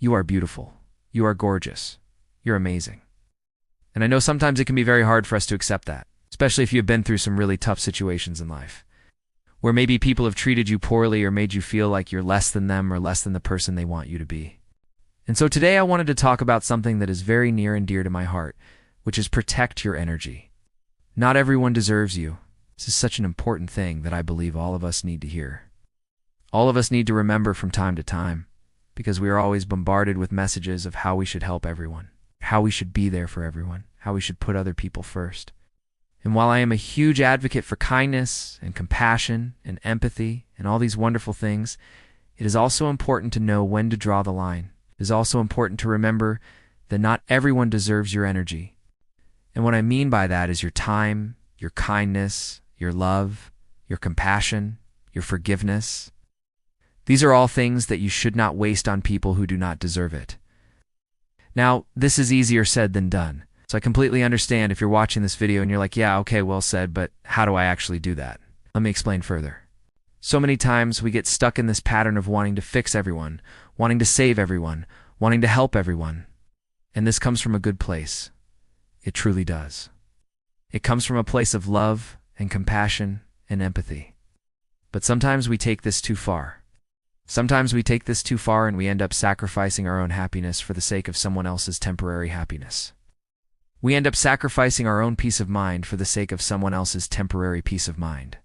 You are beautiful. You are gorgeous. You're amazing. And I know sometimes it can be very hard for us to accept that, especially if you've been through some really tough situations in life, where maybe people have treated you poorly or made you feel like you're less than them or less than the person they want you to be. And so today I wanted to talk about something that is very near and dear to my heart, which is protect your energy. Not everyone deserves you. This is such an important thing that I believe all of us need to hear. All of us need to remember from time to time, because we are always bombarded with messages of how we should help everyone, how we should be there for everyone, how we should put other people first. And while I am a huge advocate for kindness and compassion and empathy and all these wonderful things, it is also important to know when to draw the line. It is also important to remember that not everyone deserves your energy. And what I mean by that is your time, your kindness, your love, your compassion, your forgiveness. These are all things that you should not waste on people who do not deserve it. Now, this is easier said than done. So I completely understand if you're watching this video and you're like, yeah, okay, well said, but how do I actually do that? Let me explain further. So many times we get stuck in this pattern of wanting to fix everyone, wanting to save everyone, wanting to help everyone. And this comes from a good place. It truly does. It comes from a place of love and compassion and empathy. But sometimes we take this too far. Sometimes we take this too far and we end up sacrificing our own happiness for the sake of someone else's temporary happiness. We end up sacrificing our own peace of mind for the sake of someone else's temporary peace of mind.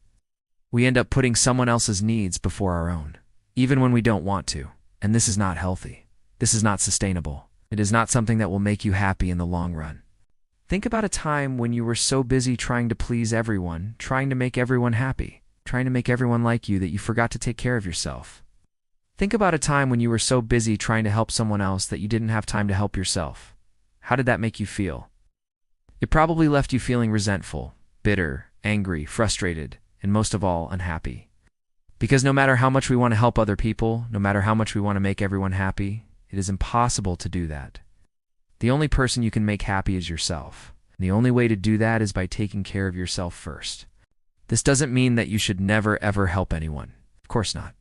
We end up putting someone else's needs before our own, even when we don't want to. And this is not healthy. This is not sustainable. It is not something that will make you happy in the long run. Think about a time when you were so busy trying to please everyone, trying to make everyone happy, trying to make everyone like you that you forgot to take care of yourself. Think about a time when you were so busy trying to help someone else that you didn't have time to help yourself. How did that make you feel? It probably left you feeling resentful, bitter, angry, frustrated, and most of all, unhappy. Because no matter how much we want to help other people, no matter how much we want to make everyone happy, it is impossible to do that. The only person you can make happy is yourself. And the only way to do that is by taking care of yourself first. This doesn't mean that you should never ever help anyone. Of course not.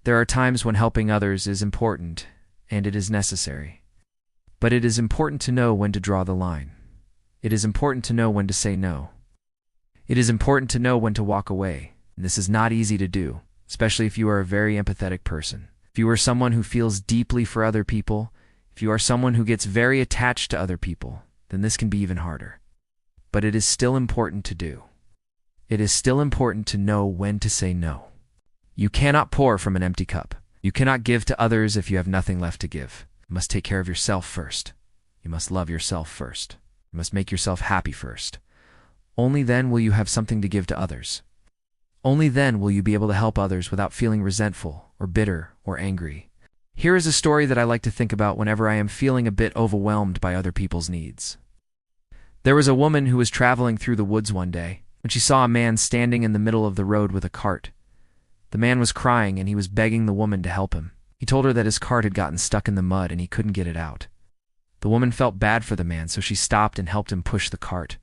There are times when helping others is important, and it is necessary. But it is important to know when to draw the line. It is important to know when to say no. It is important to know when to walk away. And this is not easy to do, especially if you are a very empathetic person. If you are someone who feels deeply for other people, if you are someone who gets very attached to other people, then this can be even harder. But it is still important to do. It is still important to know when to say no. You cannot pour from an empty cup. You cannot give to others if you have nothing left to give. You must take care of yourself first. You must love yourself first. You must make yourself happy first. Only then will you have something to give to others. Only then will you be able to help others without feeling resentful or bitter or angry. Here is a story that I like to think about whenever I am feeling a bit overwhelmed by other people's needs. There was a woman who was traveling through the woods one day when she saw a man standing in the middle of the road with a cart. The man was crying and he was begging the woman to help him. He told her that his cart had gotten stuck in the mud and he couldn't get it out. The woman felt bad for the man, so she stopped and helped him push the cart.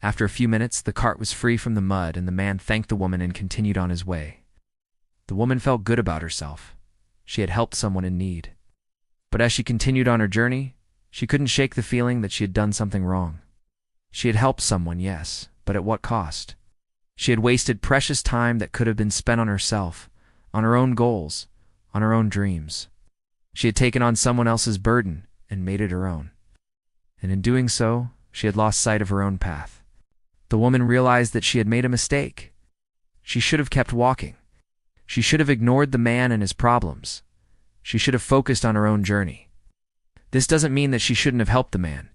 After a few minutes, the cart was free from the mud and the man thanked the woman and continued on his way. The woman felt good about herself. She had helped someone in need. But as she continued on her journey, she couldn't shake the feeling that she had done something wrong. She had helped someone, yes, but at what cost? She had wasted precious time that could have been spent on herself, on her own goals, on her own dreams. She had taken on someone else's burden and made it her own. And in doing so, she had lost sight of her own path. The woman realized that she had made a mistake. She should have kept walking. She should have ignored the man and his problems. She should have focused on her own journey. This doesn't mean that she shouldn't have helped the man,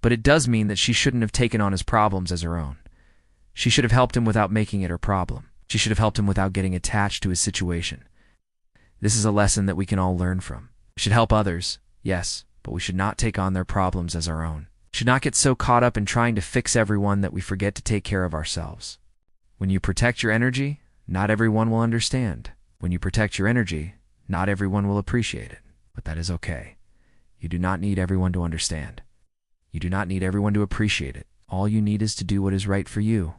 but it does mean that she shouldn't have taken on his problems as her own. She should have helped him without making it her problem. She should have helped him without getting attached to his situation. This is a lesson that we can all learn from. We should help others, yes, but we should not take on their problems as our own. We should not get so caught up in trying to fix everyone that we forget to take care of ourselves. When you protect your energy, not everyone will understand. When you protect your energy, not everyone will appreciate it, but that is okay. You do not need everyone to understand. You do not need everyone to appreciate it. All you need is to do what is right for you.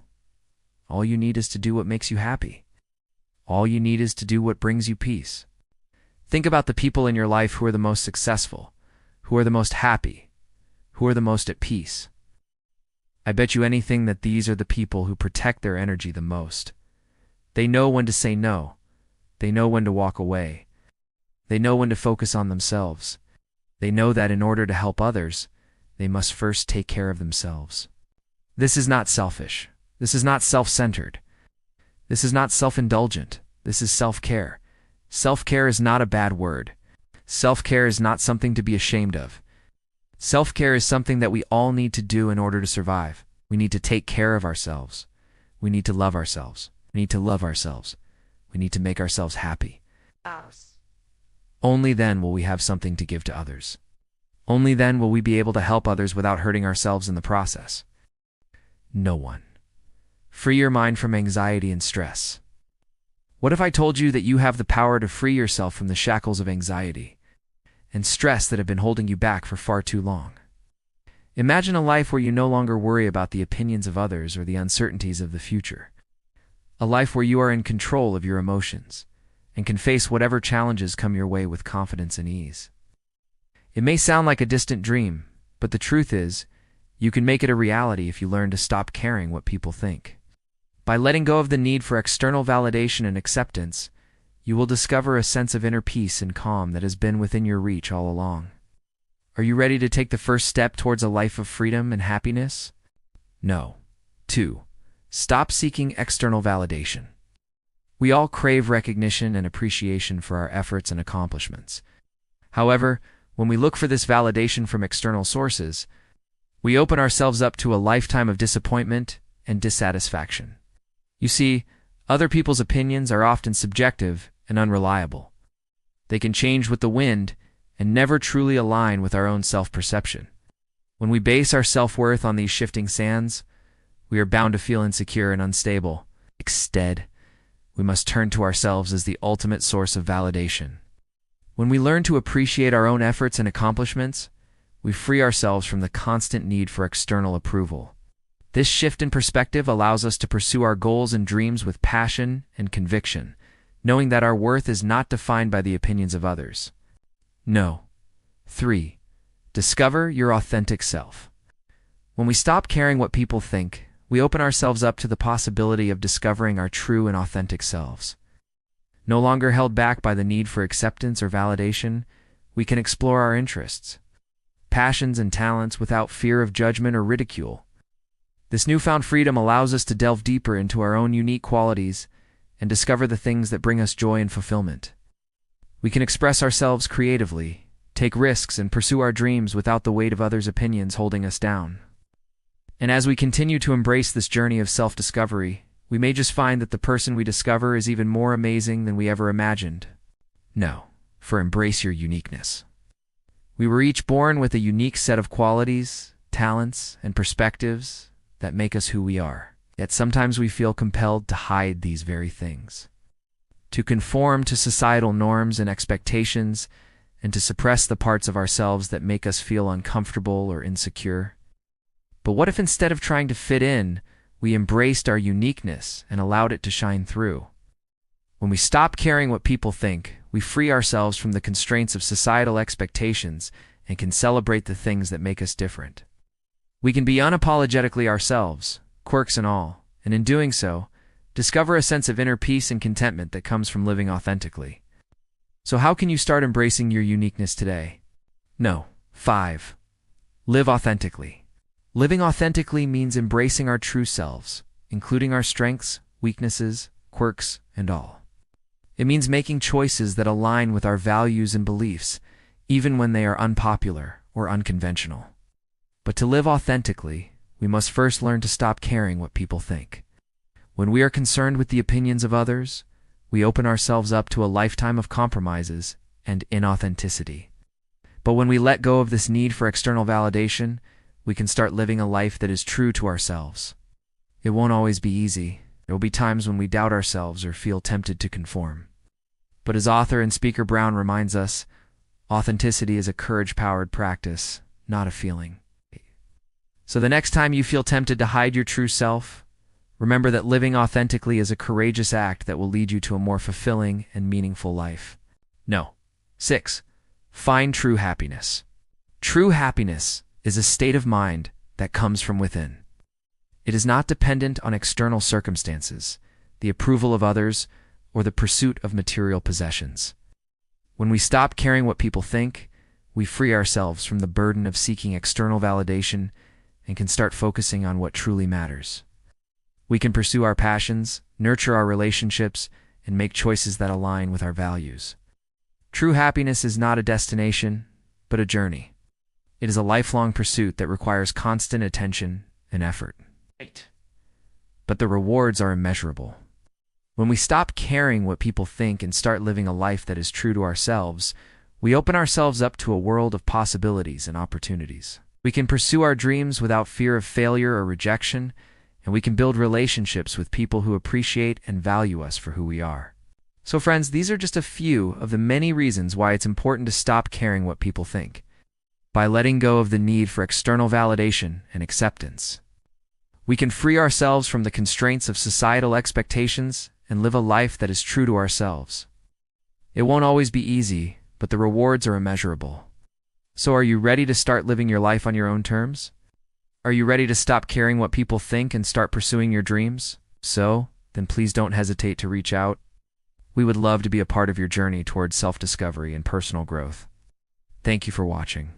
All you need is to do what makes you happy. All you need is to do what brings you peace. Think about the people in your life who are the most successful, who are the most happy, who are the most at peace. I bet you anything that these are the people who protect their energy the most. They know when to say no. They know when to walk away. They know when to focus on themselves. They know that in order to help others, they must first take care of themselves. This is not selfish. This is not self-centered. This is not self-indulgent. This is self-care. Self-care is not a bad word. Self-care is not something to be ashamed of. Self-care is something that we all need to do in order to survive. We need to take care of ourselves. We need to love ourselves. We need to love ourselves. We need to make ourselves happy. Only then will we have something to give to others. Only then will we be able to help others without hurting ourselves in the process. No one. Free your mind from anxiety and stress. What if I told you that you have the power to free yourself from the shackles of anxiety and stress that have been holding you back for far too long? Imagine a life where you no longer worry about the opinions of others or the uncertainties of the future. A life where you are in control of your emotions and can face whatever challenges come your way with confidence and ease. It may sound like a distant dream, but the truth is, you can make it a reality if you learn to stop caring what people think. By letting go of the need for external validation and acceptance, you will discover a sense of inner peace and calm that has been within your reach all along. Are you ready to take the first step towards a life of freedom and happiness? No. 2. Stop seeking external validation. We all crave recognition and appreciation for our efforts and accomplishments. However, when we look for this validation from external sources, we open ourselves up to a lifetime of disappointment and dissatisfaction. You see, other people's opinions are often subjective and unreliable. They can change with the wind and never truly align with our own self-perception. When we base our self-worth on these shifting sands, we are bound to feel insecure and unstable. Instead, we must turn to ourselves as the ultimate source of validation. When we learn to appreciate our own efforts and accomplishments, we free ourselves from the constant need for external approval. This shift in perspective allows us to pursue our goals and dreams with passion and conviction, knowing that our worth is not defined by the opinions of others. No. 3. Discover your authentic self. When we stop caring what people think, we open ourselves up to the possibility of discovering our true and authentic selves. No longer held back by the need for acceptance or validation, we can explore our interests, passions, and talents without fear of judgment or ridicule. This newfound freedom allows us to delve deeper into our own unique qualities and discover the things that bring us joy and fulfillment. We can express ourselves creatively, take risks, and pursue our dreams without the weight of others' opinions holding us down. And as we continue to embrace this journey of self-discovery, we may just find that the person we discover is even more amazing than we ever imagined. No, for embrace your uniqueness. We were each born with a unique set of qualities, talents, and perspectives that make us who we are. Yet sometimes we feel compelled to hide these very things, to conform to societal norms and expectations, and to suppress the parts of ourselves that make us feel uncomfortable or insecure. But what if instead of trying to fit in, we embraced our uniqueness and allowed it to shine through? When we stop caring what people think, we free ourselves from the constraints of societal expectations and can celebrate the things that make us different. We can be unapologetically ourselves, quirks and all, and in doing so, discover a sense of inner peace and contentment that comes from living authentically. So how can you start embracing your uniqueness today? No. 5. Live authentically. Living authentically means embracing our true selves, including our strengths, weaknesses, quirks, and all. It means making choices that align with our values and beliefs, even when they are unpopular or unconventional. But to live authentically, we must first learn to stop caring what people think. When we are concerned with the opinions of others, we open ourselves up to a lifetime of compromises and inauthenticity. But when we let go of this need for external validation, we can start living a life that is true to ourselves. It won't always be easy. There will be times when we doubt ourselves or feel tempted to conform. But as author and speaker Brown reminds us, authenticity is a courage-powered practice, not a feeling. So the next time you feel tempted to hide your true self, remember that living authentically is a courageous act that will lead you to a more fulfilling and meaningful life. No. 6. Find true happiness. True happiness is a state of mind that comes from within. It is not dependent on external circumstances, the approval of others, or the pursuit of material possessions. When we stop caring what people think, we free ourselves from the burden of seeking external validation and can start focusing on what truly matters. We can pursue our passions, nurture our relationships, and make choices that align with our values. True happiness is not a destination, but a journey. It is a lifelong pursuit that requires constant attention and effort. 8. But the rewards are immeasurable. When we stop caring what people think and start living a life that is true to ourselves, we open ourselves up to a world of possibilities and opportunities. We can pursue our dreams without fear of failure or rejection, and we can build relationships with people who appreciate and value us for who we are. So friends, these are just a few of the many reasons why it's important to stop caring what people think. By letting go of the need for external validation and acceptance, we can free ourselves from the constraints of societal expectations and live a life that is true to ourselves. It won't always be easy, but the rewards are immeasurable. So are you ready to start living your life on your own terms? Are you ready to stop caring what people think and start pursuing your dreams? Then please don't hesitate to reach out. We would love to be a part of your journey towards self-discovery and personal growth. Thank you for watching.